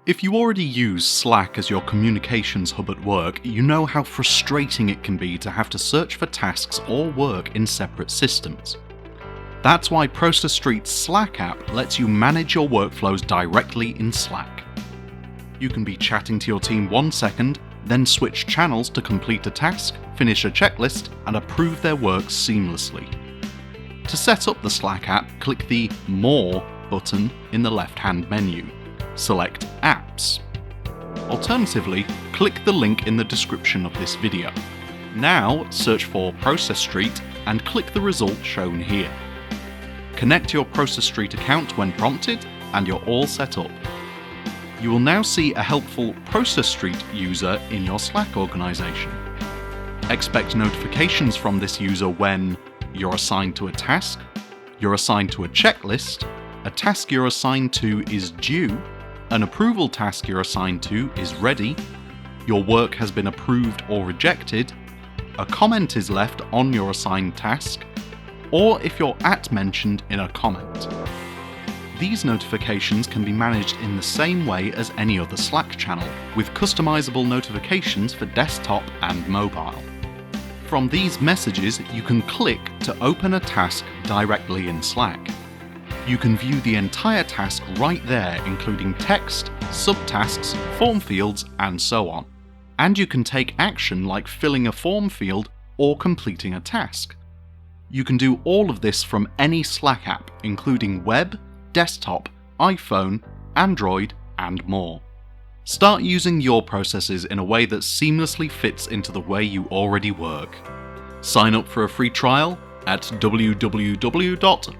If you already use Slack as your communications hub at work, you know how frustrating it can be to have to search for tasks or work in separate systems. That's why Process Street's Slack app lets you manage your workflows directly in Slack. You can be chatting to your team 1 second, then switch channels to complete a task, finish a checklist, and approve their work seamlessly. To set up the Slack app, click the More button in the left-hand menu. Select Apps. Alternatively, click the link in the description of this video. Now search for Process Street and click the result shown here. Connect your Process Street account when prompted and you're all set up. You will now see a helpful Process Street user in your Slack organization. Expect notifications from this user when you're assigned to a task, you're assigned to a checklist, a task you're assigned to is due, an approval task you're assigned to is ready, your work has been approved or rejected, a comment is left on your assigned task, or if you're mentioned in a comment. These notifications can be managed in the same way as any other Slack channel, with customizable notifications for desktop and mobile. From these messages, you can click to open a task directly in Slack. You can view the entire task right there, including text, subtasks, form fields, and so on. And you can take action like filling a form field or completing a task. You can do all of this from any Slack app, including web, desktop, iPhone, Android, and more. Start using your processes in a way that seamlessly fits into the way you already work. Sign up for a free trial at www.process.st.